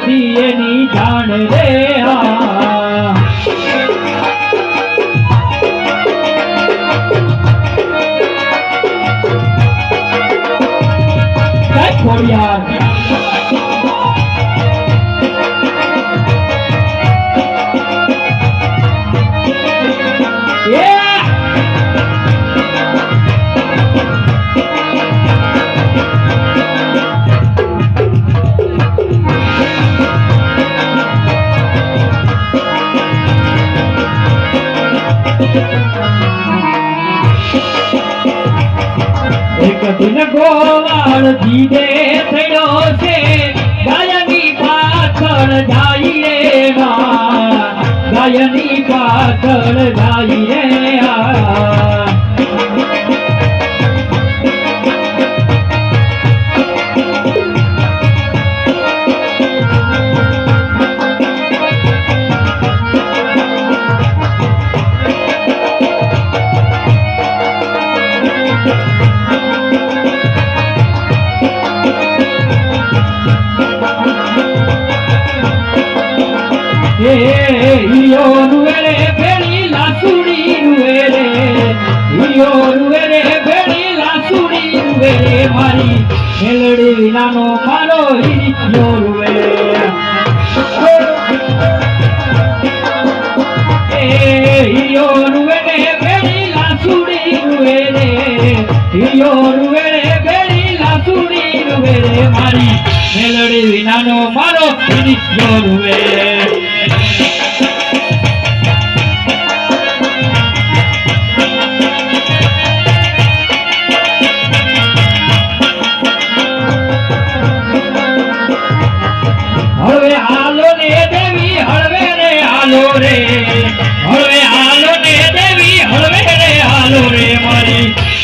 થી એની જાણ રે ખોડિયાર એક દિન ગોવાળ જીદે થયો છે ગાયની પાછળ જાય રે ગાયની પાછળ જાય રે હિયો રૂવે ભેળી લાસુડી રૂવે હિયો રૂવે ભેળી લાસુડી રૂવે મારી મેલડી વિનાનો મારો હિયો રૂવે હિયો રૂવે ભેળી લાસુડી રૂવે હિયો રૂવે ભેળી લાસુડી રૂવે મારી મેલડી વિનાનો મારો હિયો રૂવે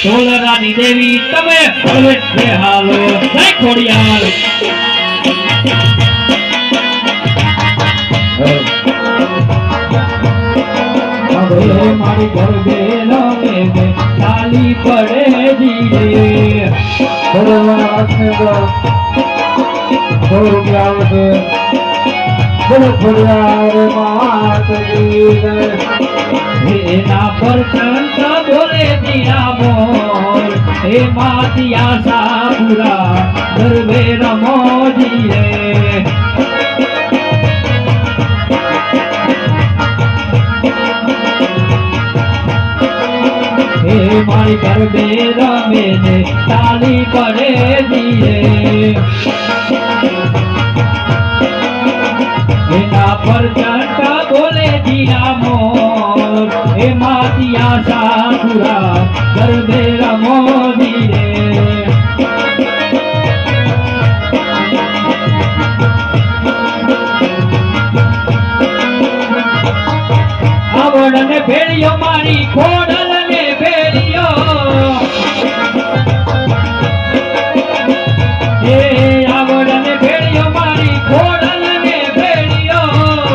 સોલરાની દેવી તમે હળવે હાલો જય ખોડિયાર હવે મારી ગરબે રમે ચાલી પડે જીરે એના પર કંઠ બોલે દિયા મોર હે માતિયા સાપુરા ગરબે રમોજી રે હે મારી ગરબે રમે ને તાલી પડે દીએ એના પર કંઠ બોલે દિયા મોર હે માતિયા સાપુરા ગરબે રમોજી રે આવડને ભેળિયો મારી ખોડલને ભેળિયો એ આવડને ભેળિયો મારી ખોડલને ભેળિયો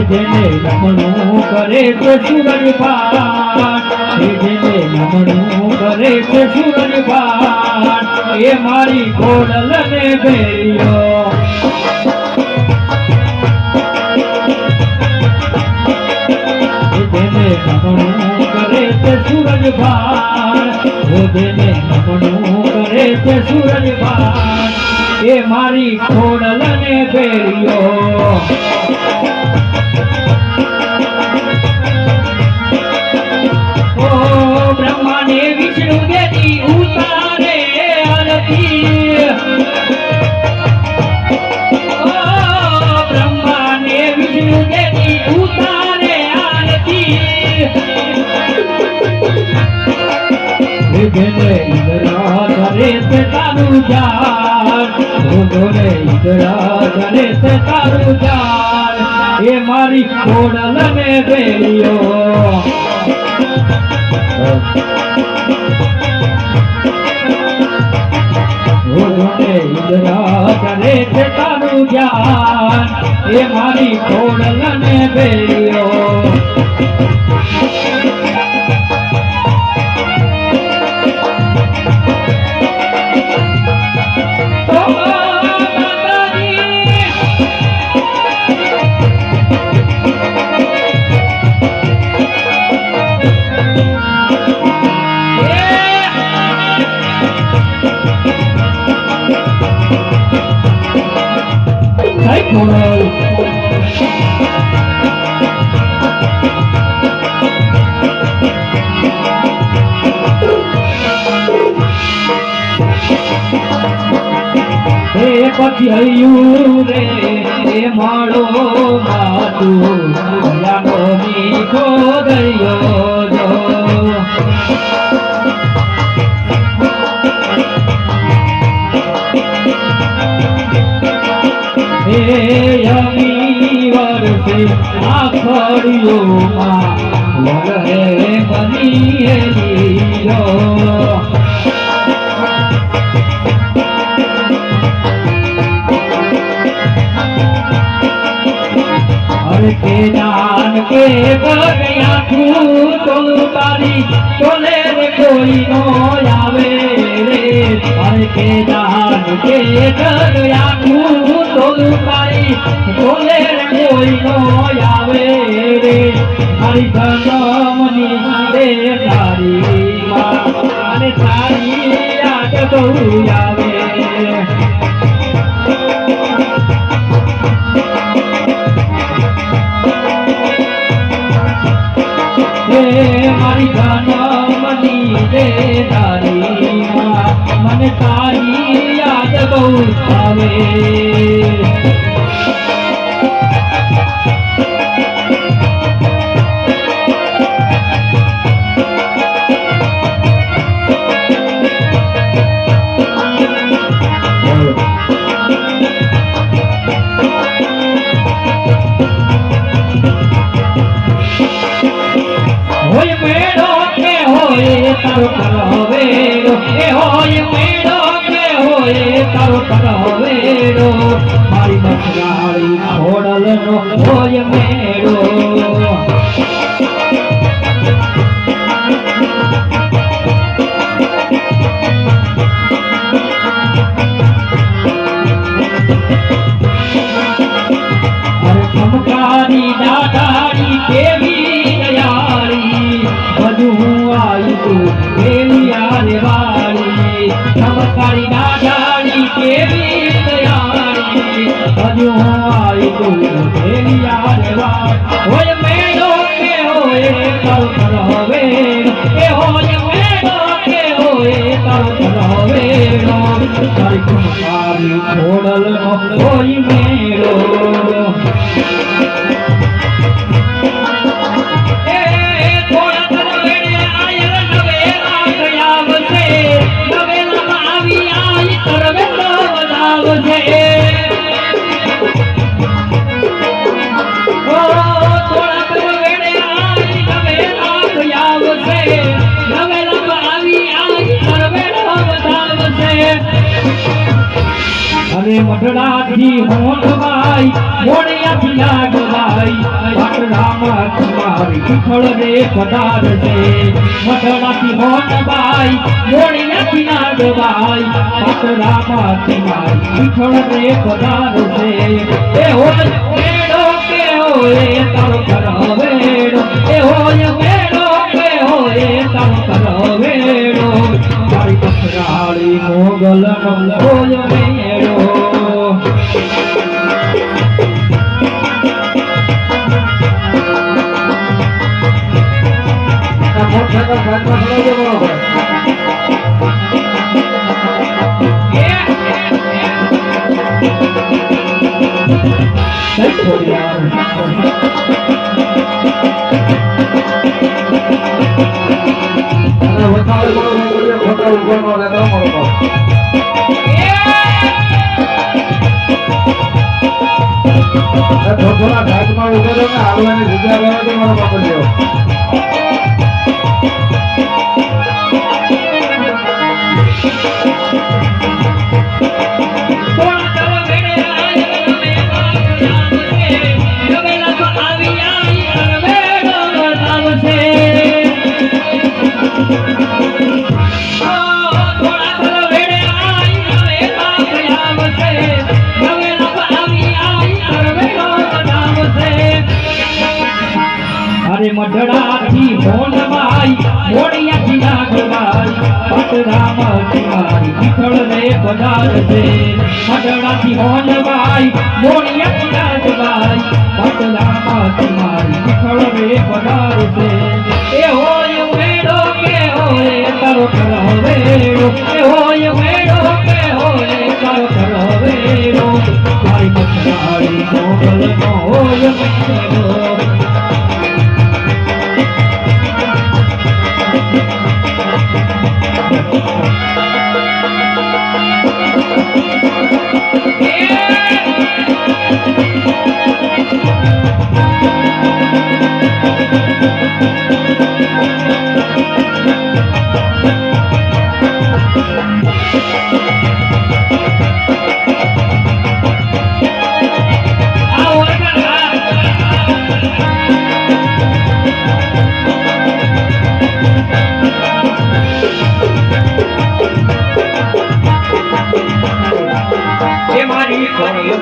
જેને નમણું કરે તો સૂરજ પાટ જેને નમણું કરે તો સૂરજ પાટ એ મારી ખોડલને ભેળિયો નમણું કરે તે સૂરજ ભાન જેને નમણું કરે તે સૂરજ ભાન એ મારી ખોડલને ભેળિયો ઓ બ્રહ્માને વિષ્ણુ દેતી ઉતારે આરતી ઓ બ્રહ્માને વિષ્ણુ દેતી ઉતારે જેને ઇન્દ્રા કરે તે તારું જાન ભોગોને ઇન્દ્રા કરે તે તારું જાન એ મારી ખોડલને ભેળિયો ભોગોને ઇન્દ્રા કરે તે તારું જાન એ મારી ખોડલને ભેળિયો Oh પછી હૈયું રે માળો માતું ભયાનો મીઠો દરિયો જો હે યમી વર્ષે આખડીઓમાં વગરે બની લીલો के जान के बगया तू तो तारी चले रे कोई नो आवे रे हर के जान के बगया तू तो तारी चले रे कोई नो आवे रे हरि धनमनी रे तारी मां अने तारी याद तो आवे मारी धनमनी रे तारी मन तारी याद बहुत आवे होय मेड़ो के होए तारो करवेरो ए होय मेड़ो के होए तारो करवेरो मारी मसराड़ी छोड़ल नो होय मेड़ो अरे चमकारी दादाड़ी केवी चमकारी दादाड़ी के भी तैयारी हजू आई तू भेलिया होय मेड़ो के होए तारो करवेरो के होय मेड़ो के होए तारो करवेरो तारी कुमारी छोड़ल होय मेड़ो अरे मठड़ा थी होठ भाई मोड़िया थी लाग भाई मठड़ा मत मारी पिछड़ रे पदार से मठड़ा थी होठ भाई मोड़िया थी लाग भाई मठड़ा मत मारी पिछड़ रे पदार से ए होय मेड़ो के होए तारो करवेरो ए होय मेड़ो के होए तारो करवेरो तारी कसराड़ी मोगल होय मेड़ो થોડા ઘાટમાં ઉભો રહ્યો ને હાલવાની જગ્યા ગયો તો મારો બાપો લ્યો मठड़ा મોઢણાથી હોનવાઈ મોડિયાથી નાગવાઈ પટરામાંથી મારી વિઠ્ઠલ રે પધારશે મોઢણાથી હોનવાઈ મોડિયાથી નાગવાઈ પટરામાંથી મારી વિઠ્ઠલ રે પધારશે એ હોય મેળો કે હોય તારો કરવેરો એ હોય મેળો કે હોય તારો કરવેરો મારી મથરાળી મોગલ નો હોય મેળો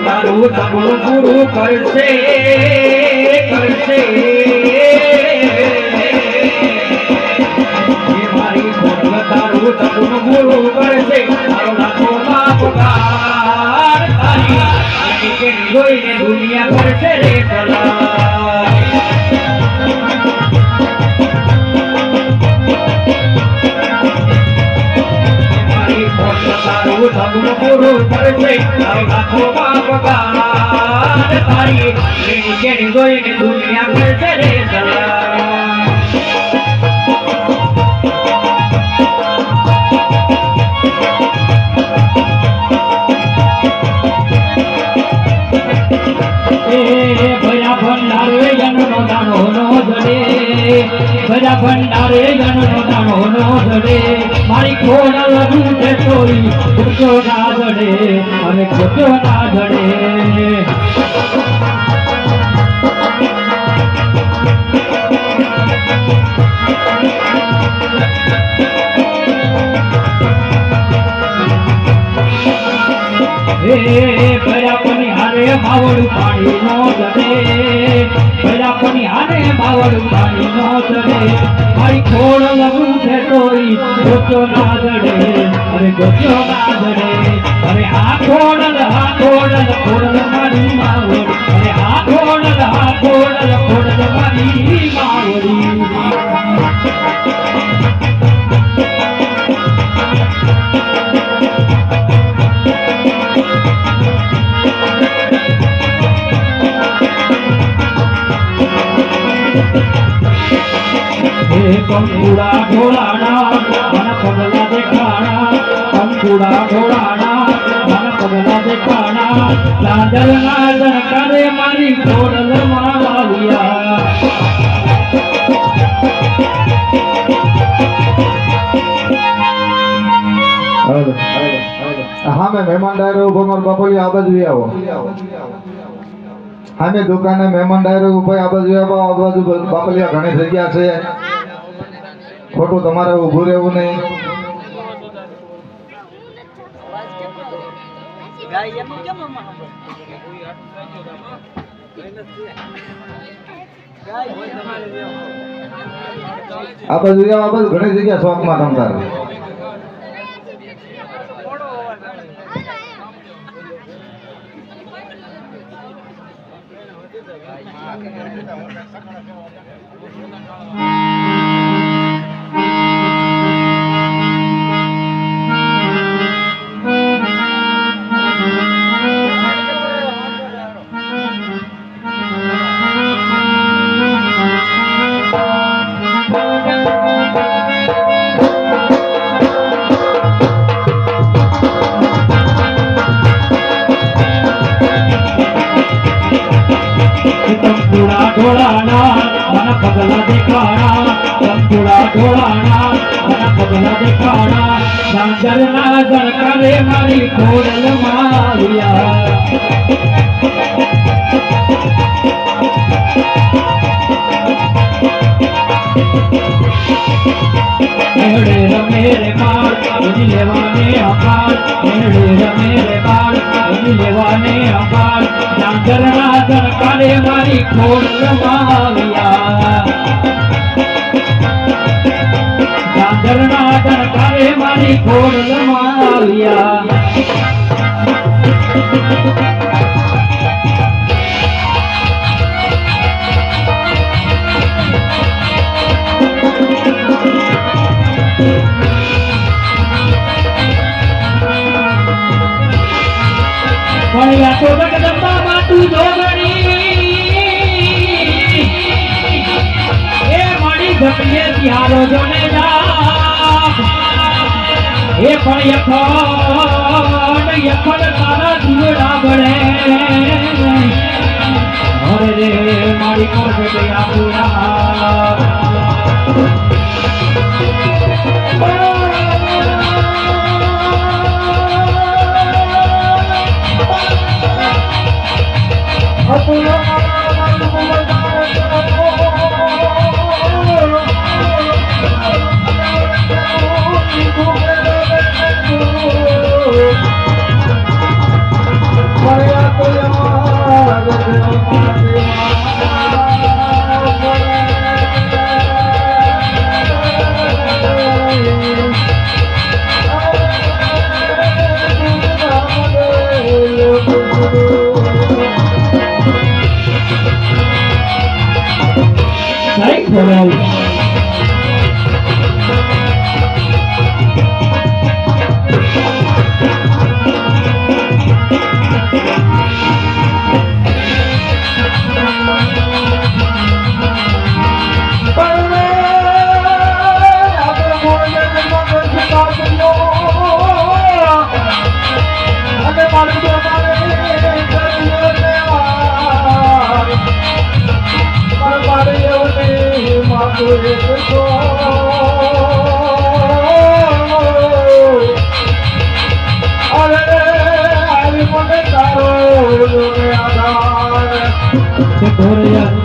તારું સગુણ પૂરું કરશે કરશે મારી ખોટલ તારું સગુણ પૂરું કરશે તારો લાખો પગાર તારી જોઈને દુનિયા કરશે રે સલાહ મારી ખોટલ તારું સગુણ પૂરું કરશે તારો લાખો પગાર તારી જોઈને દુનિયા કરશે રે સલાહ ભયા ભંડારે જનનો દાણો નો જડે ભયા ભંડારે જનનો દાણો નો જડે મારી ખોડલ રૂઠે તોરી ખોટો ના જડે અને ખોટો ના જડે ભયાપની હારે માવડું પાણી નો જડે ભયાપની હારે માવડું પાણી નો જડે મારી ખોડ લગું છે તોય ગોચો ના જડે અરે ગોચો ના જડે અરે આ ખોડલ મારી માવડી અરે આ ખોડલ મારી માવડી કંકુડા ઢોળાણા મન પગલા દેખાણા કંકુડા ઢોળાણા મન પગલા દેખાણા લાંજર નાજર કરે મારી ખોડલ માવિયા હા મેં મહેમાન ડાયરો ઉભો મારો બાપોલી આ બાજુ આવો હા મેં દુકાને મહેમાન ડાયરો ઉભો આ બાજુ આવો આ બાજુ બાપલિયા ઘણી જગ્યા છે ખોટું તમારે ઊભું રહેવું નહીં આ બાજુ ઘણી જગ્યા શોખમાં તમતારે કંકુડા ઢોળાણા મન પગલા દેખાણા કંકુડા ઢોળાણા મન પગલા દેખાણા લાંજર નાજર કરે મારી ખોડલ માવિયા રમે રે બાળ ઉજી લેવાને અપાળ રમે રે બાળ ઉજી લેવાને અપાળ લાંજર નાજર કરે મારી ખોડલ માવિયા ખોડલમાં આવ્યા ભણ્યા તો જગદંબા તું જોગણી એ મળી ઘટીએ ત્યારો જોને જા એ પણ યખડ તારા દીવડા બળે અરે રે મારી કોટ ગયા પૂરા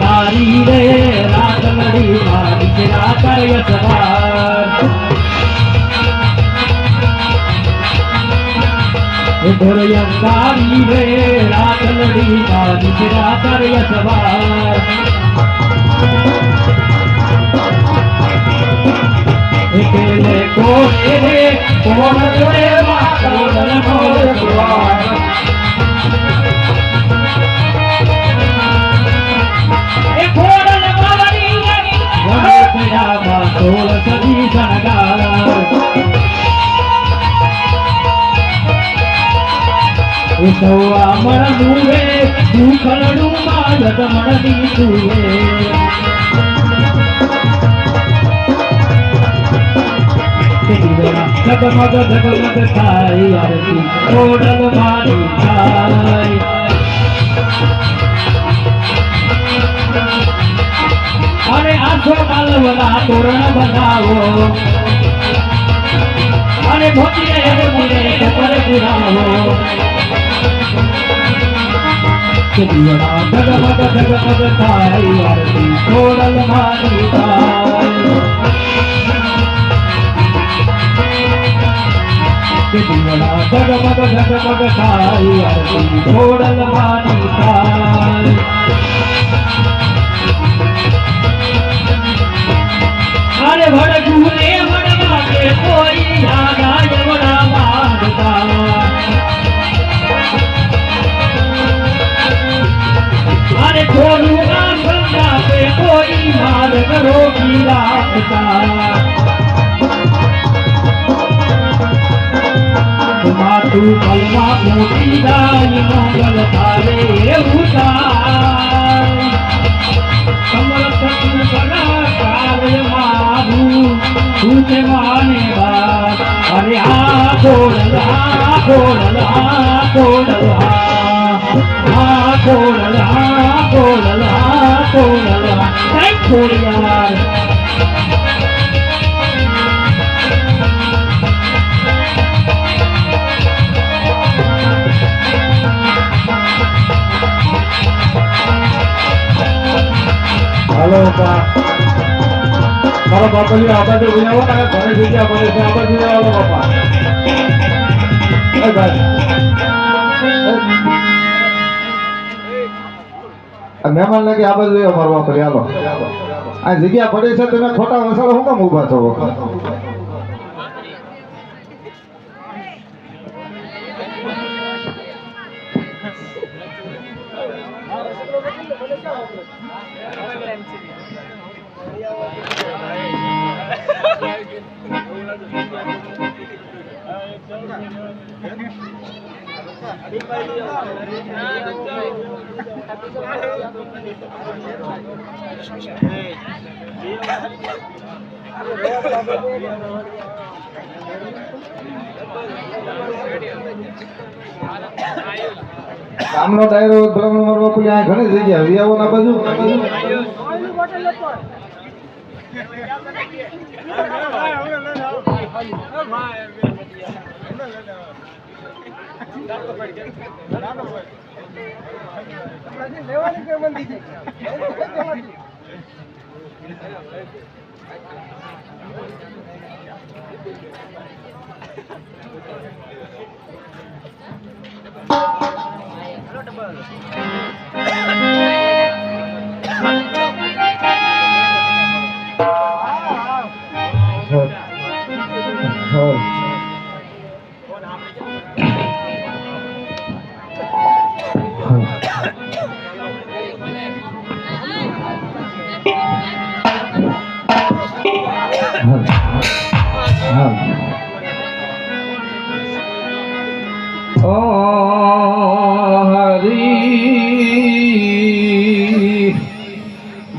તારી રે રાત લડી મારી રાત સવાર તારી રે રાત લડી મારી રાત સવાર એકેલે કોને રે કોણ રે કોણ મોર સોળ સદી શણગાર એ સૌવા મળનું રે દુખડું માલત મળતી તુએ જગમગ જગમગ થાય આરતી ખોડલ મારી થાય અને આંખો માલવના તોરણ બનાવો અને મોતીએ કપર પુરાવો કે દીવડા જગમગ જગમગ થાય આરતી ખોડલ મારી થાય કે દીવડા જગમગ જગમગ થાય આરતી ખોડલ મારી થાય અરે વડગુને વડવાગે કોઈ યાદાય વડા માંગતા અરે થોડું ના સંગાપે કોઈ માર્ગ રોકી રાખતા માતું કલમાં મોટી દાઈ મંગલ તારે એવું થાય કમળ સતું કરા કાર્ય મારું તું માને બાદ અરે આ ખોડલ આ ખોડલ આ ખોડલ આ ખોડલ આ ખોડલ આ ખોડલ કઈ ખોડિયાર હાલો મારો બાપલિયો આ બાજુ આવો ને ઘણી જગ્યા પડે છે આ બાજુ આવો બાપા એ ભાઈ મહેમાન લાગે આ બાજુ અમારો બાપલી હાલો આ જગ્યા પડે છે તમે ખોટા વસાડો હું કામ ઊભા છો ગામનો ડાયરો બ્રહ્મ મરવા પેલી આ ઘણી જગ્યા વિયાવો ના બાજુ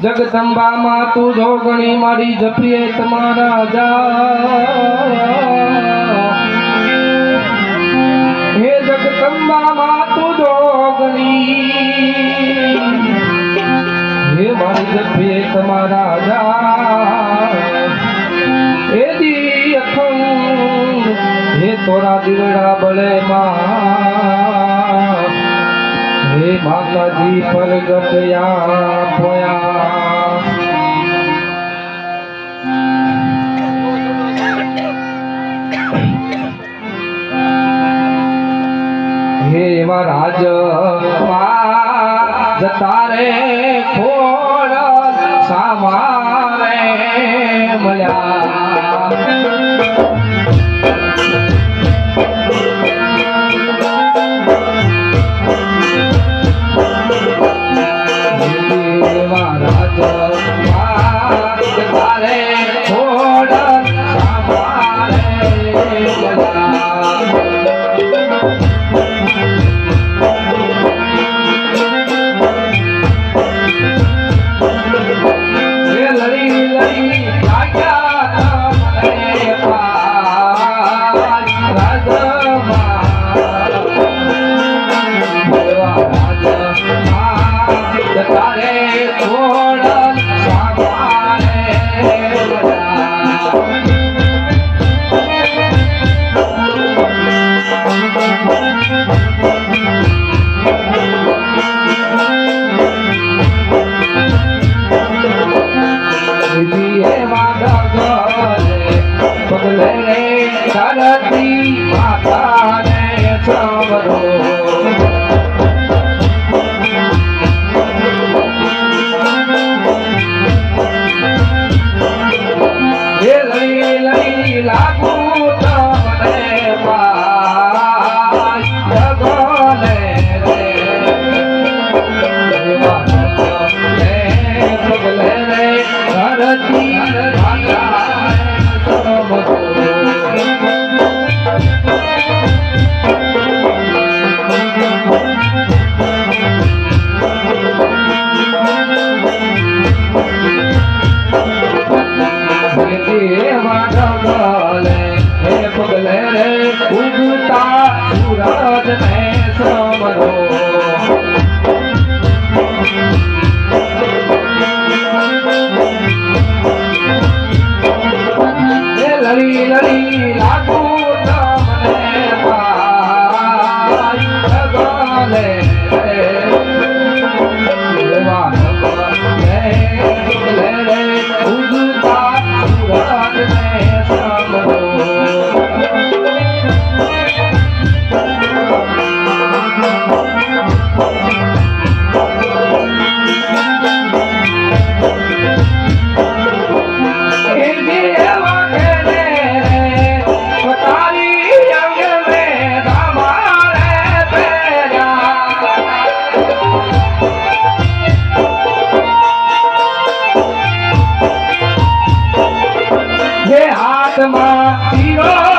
જગદંબા માં તું જોગણી મારી જપીએ તમારા જા હે જગદંબા માં તું જોગણી હે મારી જપીએ તમારા જા હે દી અખંડ હે તોરા દીવડા બળે માં હે માતાજી પ્રગટ યા પોયા હે મહારાજ જતા રે ખોડ સામારે મળ્યા હાથમાં તીરો